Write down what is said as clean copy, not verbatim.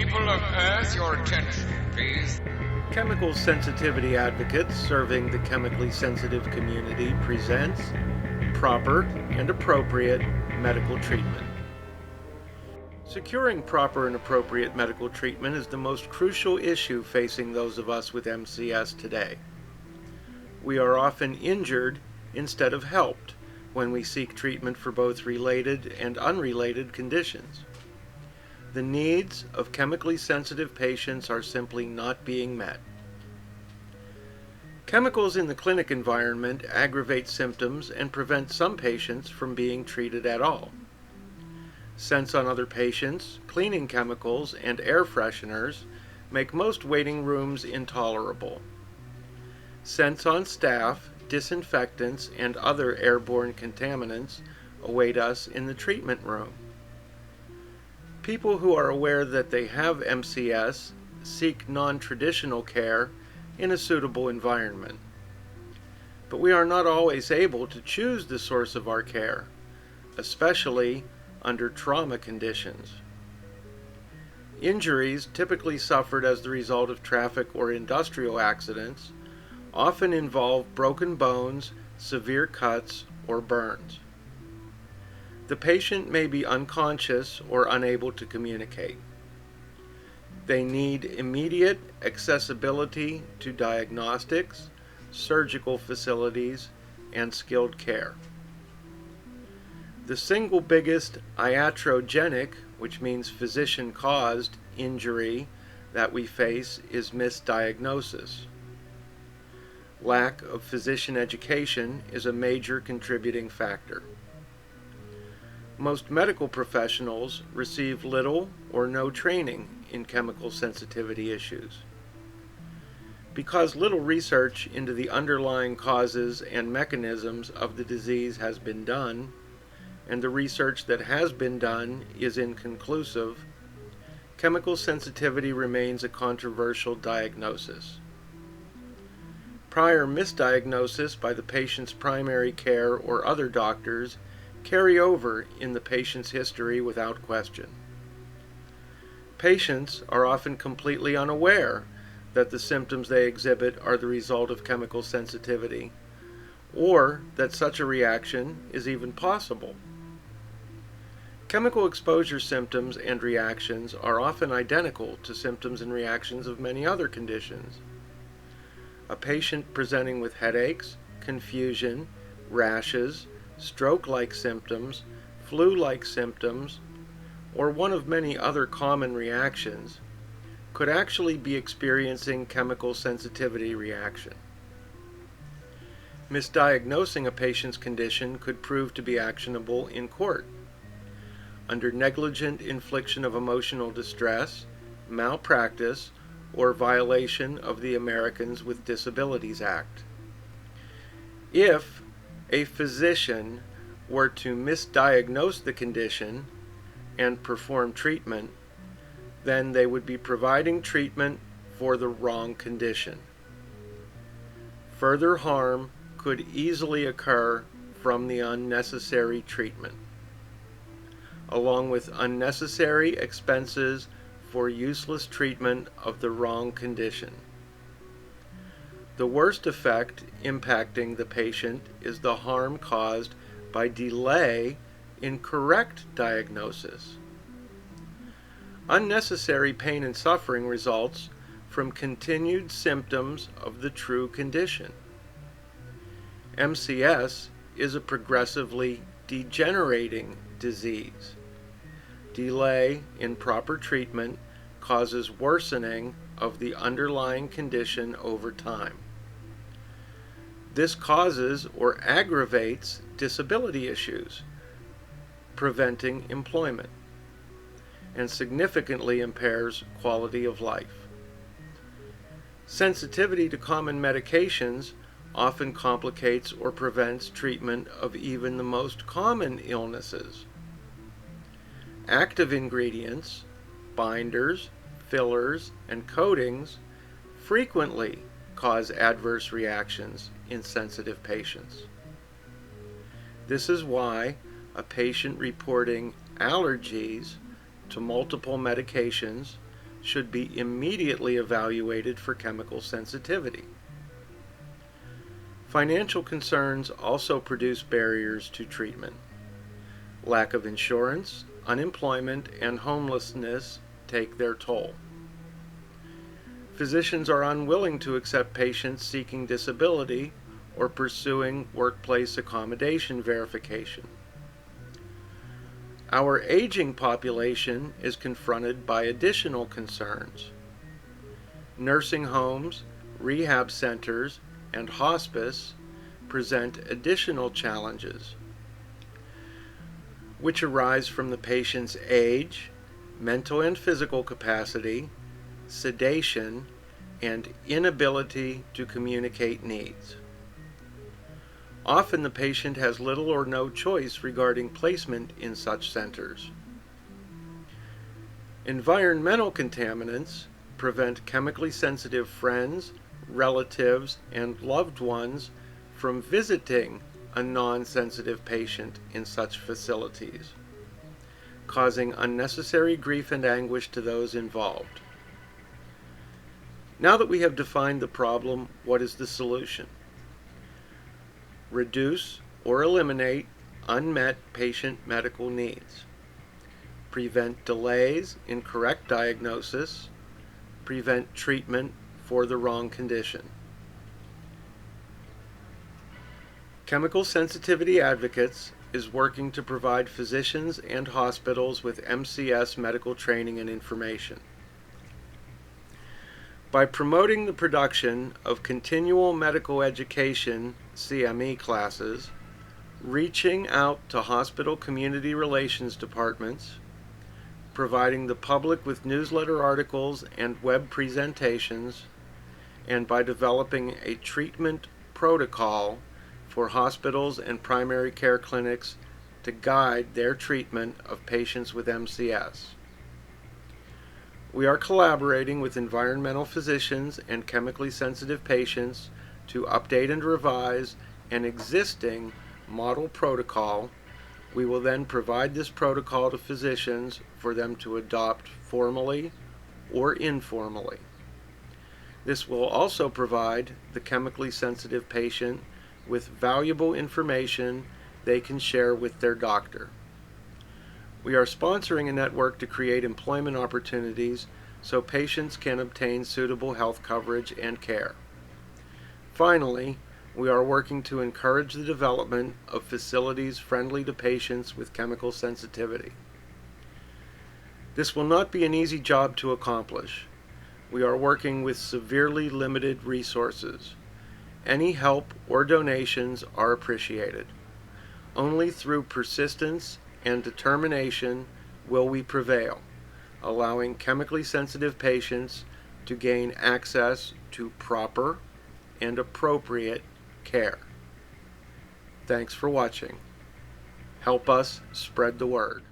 people of Earth your attention, please? Chemical Sensitivity Advocates serving the chemically sensitive community presents Proper and Appropriate Medical Treatment. Securing proper and appropriate medical treatment is the most crucial issue facing those of us with MCS today. We are often injured instead of helped when we seek treatment for both related and unrelated conditions. The needs of chemically sensitive patients are simply not being met. Chemicals in the clinic environment aggravate symptoms and prevent some patients from being treated at all. Scents on other patients, cleaning chemicals, and air fresheners make most waiting rooms intolerable. Scents on staff, disinfectants, and other airborne contaminants await us in the treatment room. People who are aware that they have MCS seek non-traditional care in a suitable environment. But we are not always able to choose the source of our care, especially under trauma conditions. Injuries typically suffered as the result of traffic or industrial accidents often involve broken bones, severe cuts, or burns. The patient may be unconscious or unable to communicate. They need immediate accessibility to diagnostics, surgical facilities, and skilled care. The single biggest iatrogenic, which means physician-caused, injury that we face is misdiagnosis. Lack of physician education is a major contributing factor. Most medical professionals receive little or no training in chemical sensitivity issues. Because little research into the underlying causes and mechanisms of the disease has been done, and the research that has been done is inconclusive, chemical sensitivity remains a controversial diagnosis. Prior misdiagnosis by the patient's primary care or other doctors carry over in the patient's history without question. Patients are often completely unaware that the symptoms they exhibit are the result of chemical sensitivity, or that such a reaction is even possible. Chemical exposure symptoms and reactions are often identical to symptoms and reactions of many other conditions. A patient presenting with headaches, confusion, rashes, stroke-like symptoms, flu-like symptoms, or one of many other common reactions could actually be experiencing chemical sensitivity reaction. Misdiagnosing a patient's condition could prove to be actionable in court under negligent infliction of emotional distress, malpractice, or violation of the Americans with Disabilities Act. If a physician were to misdiagnose the condition and perform treatment, then they would be providing treatment for the wrong condition. Further harm could easily occur from the unnecessary treatment, along with unnecessary expenses for useless treatment of the wrong condition. The worst effect impacting the patient is the harm caused by delay in correct diagnosis. Unnecessary pain and suffering results from continued symptoms of the true condition. MCS is a progressively degenerating disease. Delay in proper treatment causes worsening of the underlying condition over time. This causes or aggravates disability issues, preventing employment, and significantly impairs quality of life. Sensitivity to common medications often complicates or prevents treatment of even the most common illnesses. Active ingredients, binders, fillers, and coatings frequently cause adverse reactions in sensitive patients. This is why a patient reporting allergies to multiple medications should be immediately evaluated for chemical sensitivity. Financial concerns also produce barriers to treatment. Lack of insurance, unemployment, and homelessness take their toll. Physicians are unwilling to accept patients seeking disability or pursuing workplace accommodation verification. Our aging population is confronted by additional concerns. Nursing homes, rehab centers, and hospice present additional challenges, which arise from the patient's age, mental and physical capacity, sedation, and inability to communicate needs. Often the patient has little or no choice regarding placement in such centers. Environmental contaminants prevent chemically sensitive friends, relatives, and loved ones from visiting a non-sensitive patient in such facilities, causing unnecessary grief and anguish to those involved. Now that we have defined the problem, what is the solution? Reduce or eliminate unmet patient medical needs. Prevent delays in correct diagnosis. Prevent treatment for the wrong condition. Chemical Sensitivity Advocates is working to provide physicians and hospitals with MCS medical training and information. By promoting the production of continual medical education CME classes, reaching out to hospital community relations departments, providing the public with newsletter articles and web presentations, and by developing a treatment protocol for hospitals and primary care clinics to guide their treatment of patients with MCS. We are collaborating with environmental physicians and chemically sensitive patients to update and revise an existing model protocol. We will then provide this protocol to physicians for them to adopt formally or informally. This will also provide the chemically sensitive patient with valuable information they can share with their doctor. We are sponsoring a network to create employment opportunities so patients can obtain suitable health coverage and care. Finally, we are working to encourage the development of facilities friendly to patients with chemical sensitivity. This will not be an easy job to accomplish. We are working with severely limited resources. Any help or donations are appreciated. Only through persistence and determination will we prevail, allowing chemically sensitive patients to gain access to proper and appropriate care. Thanks for watching. Help us spread the word.